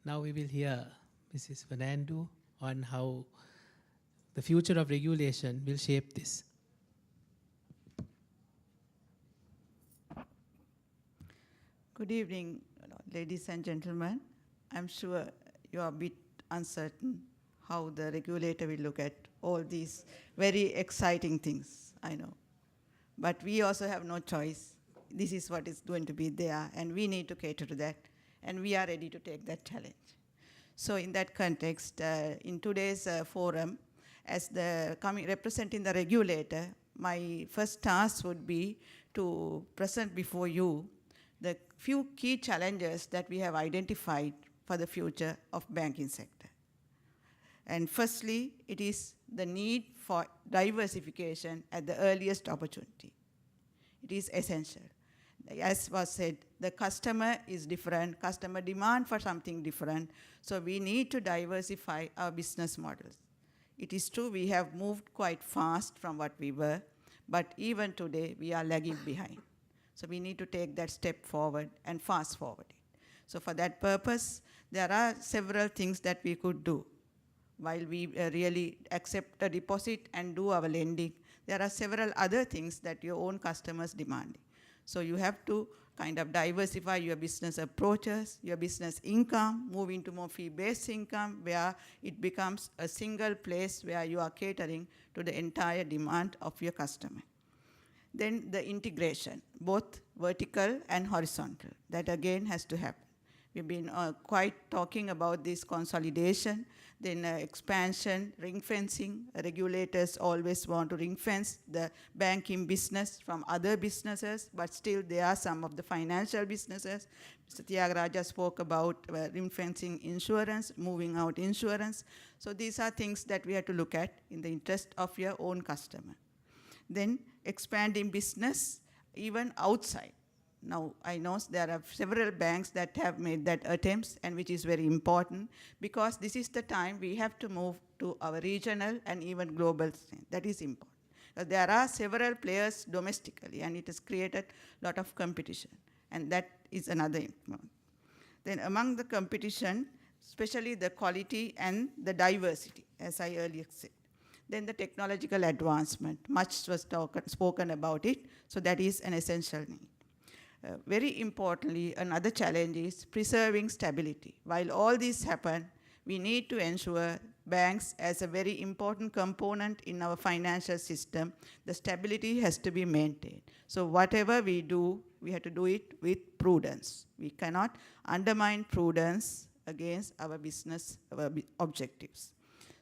Now we will hear Mrs. Fernando on how the future of regulation will shape this. Good evening, ladies and gentlemen. I'm sure you are a bit uncertain how the regulator will look at all these very exciting things, I know. But we also have no choice. This is what is going to be there, and we need to cater to that, and we are ready to take that challenge. So in that context, in today's forum, as representing the regulator, my first task would be to present before you the few key challenges that we have identified for the future of banking sector. And firstly, it is the need for diversification at the earliest opportunity. It is essential. As was said, the customer is different, customer demand for something different, so we need to diversify our business models. It is true we have moved quite fast from what we were, but even today we are lagging behind. So we need to take that step forward and fast forward it. So for that purpose, there are several things that we could do. While we really accept a deposit and do our lending, there are several other things that your own customers demand. So you have to kind of diversify your business approaches, your business income, move into more fee-based income, where it becomes a single place where you are catering to the entire demand of your customer. Then the integration, both vertical and horizontal, that again has to happen. We've been quite talking about this consolidation, then expansion, ring fencing. Regulators always want to ring fence the banking business from other businesses, but still there are some of the financial businesses. Mr. Tyagaraja spoke about ring fencing insurance, moving out insurance. So these are things that we have to look at in the interest of your own customer. Then expanding business even outside. Now, I know there are several banks that have made that attempts, and which is very important, because this is the time we have to move to our regional and even global scene. That is important. There are several players domestically, and it has created a lot of competition, and that is another important. Then among the competition, especially the quality and the diversity, as I earlier said. Then the technological advancement, much was spoken about it, so that is an essential need. Very importantly, another challenge is preserving stability. While all this happen, we need to ensure banks as a very important component in our financial system, the stability has to be maintained. So whatever we do, we have to do it with prudence. We cannot undermine prudence against our business objectives.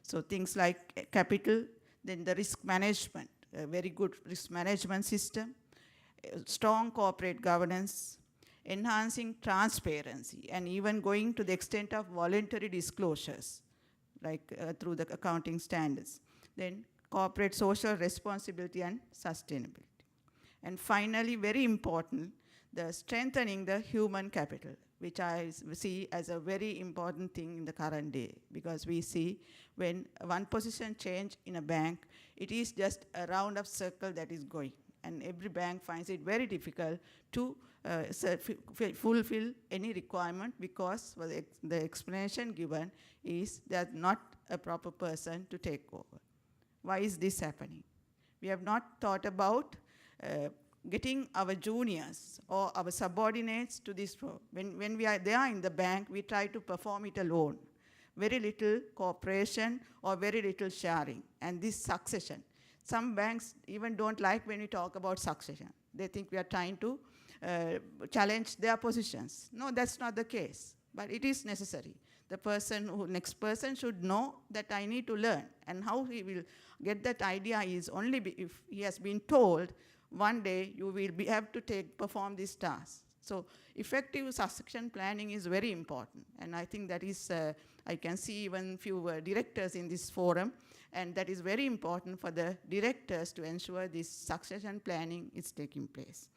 So things like capital, then the risk management, a very good risk management system, strong corporate governance, enhancing transparency, and even going to the extent of voluntary disclosures, like through the accounting standards. Then corporate social responsibility and sustainability. And finally, very important, the strengthening the human capital, which I see as a very important thing in the current day, because we see when one position change in a bank, it is just a round of circle that is going. And every bank finds it very difficult to fulfill any requirement, because the explanation given is that not a proper person to take over. Why is this happening? We have not thought about getting our juniors or our subordinates to this role. When we are there in the bank, we try to perform it alone. Very little cooperation or very little sharing. And this succession. Some banks even don't like when we talk about succession. They think we are trying to challenge their positions. No, that's not the case. But it is necessary. The next person should know that I need to learn. And how he will get that idea is only if he has been told, one day you will have to perform this task. So effective succession planning is very important. And I think that is, I can see even few directors in this forum, and that is very important for the directors to ensure this succession planning is taking place.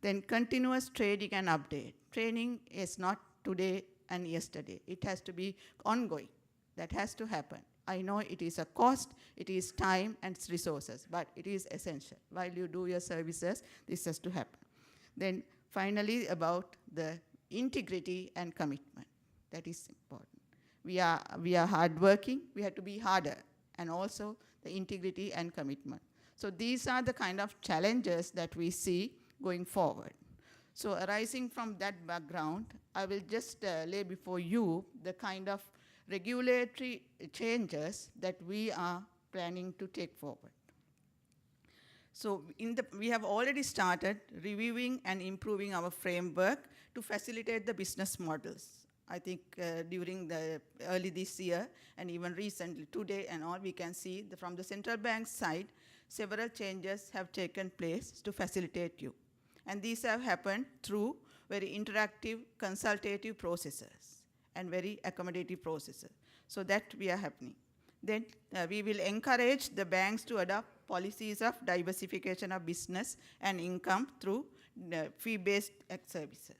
Then continuous training and update. Training is not today and yesterday. It has to be ongoing. That has to happen. I know it is a cost, it is time and resources, but it is essential. While you do your services, this has to happen. Then finally, about the integrity and commitment. That is important. We are hardworking. We have to be harder, and also the integrity and commitment. So these are the kind of challenges that we see going forward. So arising from that background, I will just lay before you the kind of regulatory changes that we are planning to take forward. So we have already started reviewing and improving our framework to facilitate the business models. I think during the early this year and even recently, today and all, we can see from the central bank side, several changes have taken place to facilitate you. And these have happened through very interactive, consultative processes and very accommodative processes. So that we are happening. Then we will encourage the banks to adopt policies of diversification of business and income through fee-based services.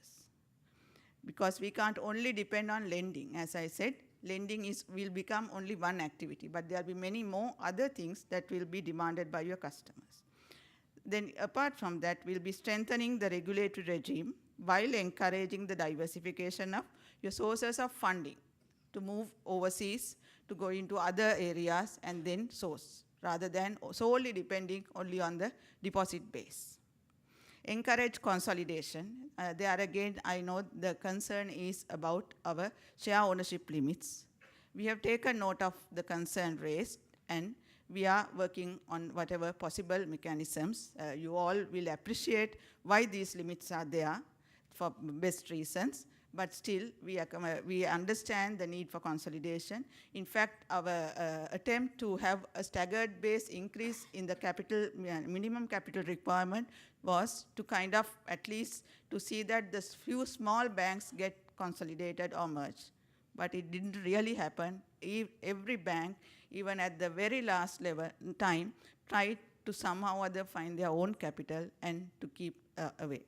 Because we can't only depend on lending. As I said, lending will become only one activity, but there will be many more other things that will be demanded by your customers. Then apart from that, we'll be strengthening the regulatory regime while encouraging the diversification of your sources of funding to move overseas, to go into other areas and then source, rather than solely depending only on the deposit base. Encourage consolidation. There again, I know the concern is about our share ownership limits. We have taken note of the concern raised, and we are working on whatever possible mechanisms. You all will appreciate why these limits are there for best reasons, but still we understand the need for consolidation. In fact, our attempt to have a staggered base increase in the minimum capital requirement was to kind of at least to see that the few small banks get consolidated or merged. But it didn't really happen. Every bank, even at the very last time, tried to somehow or other find their own capital and to keep away,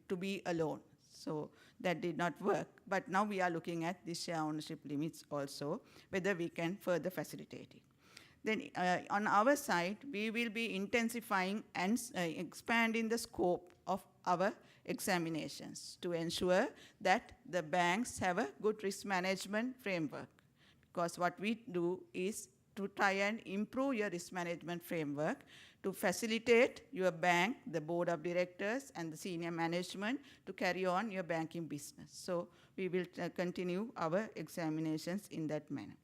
to be alone. So that did not work. But now we are looking at the share ownership limits also, whether we can further facilitate it. Then on our side, we will be intensifying and expanding the scope of our examinations to ensure that the banks have a good risk management framework. Because what we do is to try and improve your risk management framework to facilitate your bank, the board of directors, and the senior management to carry on your banking business. So we will continue our examinations in that manner.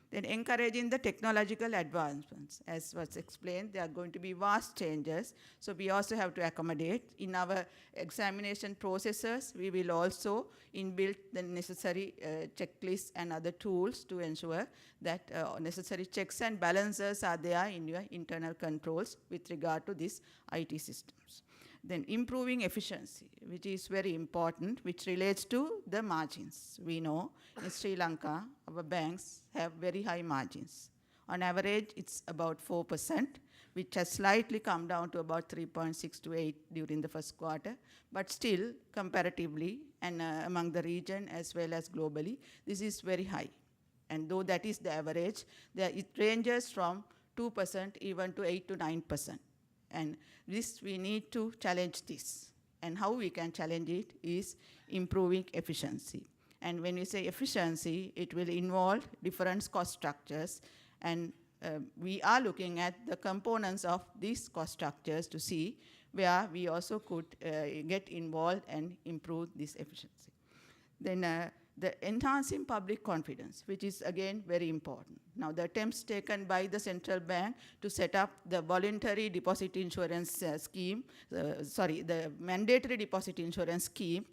Then encouraging the technological advancements. As was explained, there are going to be vast changes, so we also have to accommodate. In our examination processes, we will also inbuild the necessary checklists and other tools to ensure that necessary checks and balances are there in your internal controls with regard to these IT systems. Then improving efficiency, which is very important, which relates to the margins. We know in Sri Lanka, our banks have very high margins. On average, it's about 4%, which has slightly come down to about 3.6 to 8 during the first quarter. But still, comparatively, and among the region as well as globally, this is very high. And though that is the average, it ranges from 2% even to 8 to 9%. And this, we need to challenge this. And how we can challenge it is improving efficiency. And when we say efficiency, it will involve different cost structures. And we are looking at the components of these cost structures to see where we also could get involved and improve this efficiency. Then the enhancing public confidence, which is again very important. Now the attempts taken by the central bank to set up the voluntary deposit insurance scheme, the mandatory deposit insurance scheme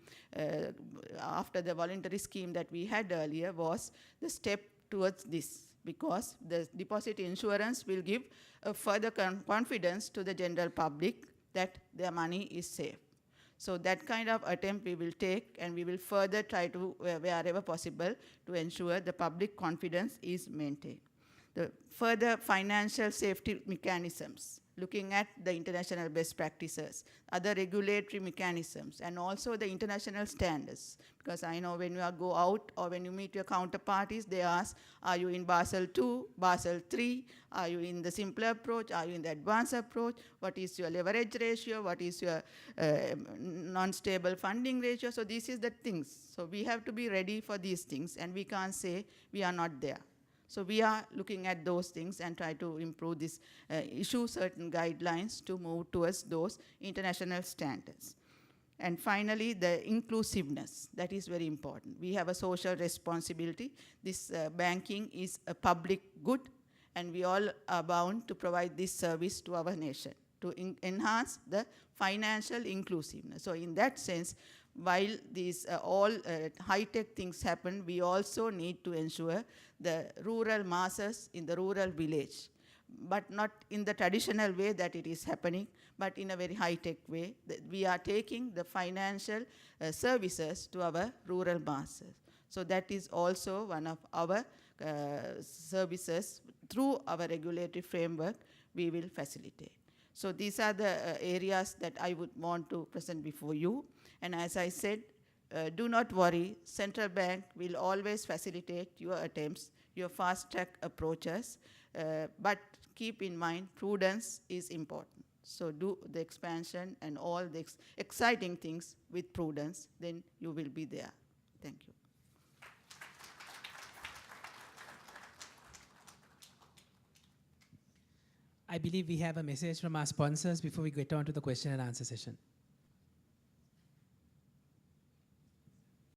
after the voluntary scheme that we had earlier was the step towards this, because the deposit insurance will give a further confidence to the general public that their money is safe. So that kind of attempt we will take, and we will further try to, wherever possible, to ensure the public confidence is maintained. The further financial safety mechanisms, looking at the international best practices, other regulatory mechanisms, and also the international standards. Because I know when you go out or when you meet your counterparties, they ask, are you in Basel II, Basel III? Are you in the simpler approach? Are you in the advanced approach? What is your leverage ratio? What is your non-stable funding ratio? So this is the things. So we have to be ready for these things, and we can't say we are not there. So we are looking at those things and try to improve this, issue certain guidelines to move towards those international standards. And finally, the inclusiveness, that is very important. We have a social responsibility. This banking is a public good, and we all are bound to provide this service to our nation to enhance the financial inclusiveness. So in that sense, while these all high-tech things happen, we also need to ensure the rural masses in the rural village, but not in the traditional way that it is happening, but in a very high-tech way. We are taking the financial services to our rural masses. So that is also one of our services through our regulatory framework we will facilitate. So these are the areas that I would want to present before you. And as I said, do not worry, Central Bank will always facilitate your attempts, your fast-track approaches, but keep in mind prudence is important. So do the expansion and all the exciting things with prudence, then you will be there. Thank you. I believe we have a message from our sponsors before we get on to the question and answer session.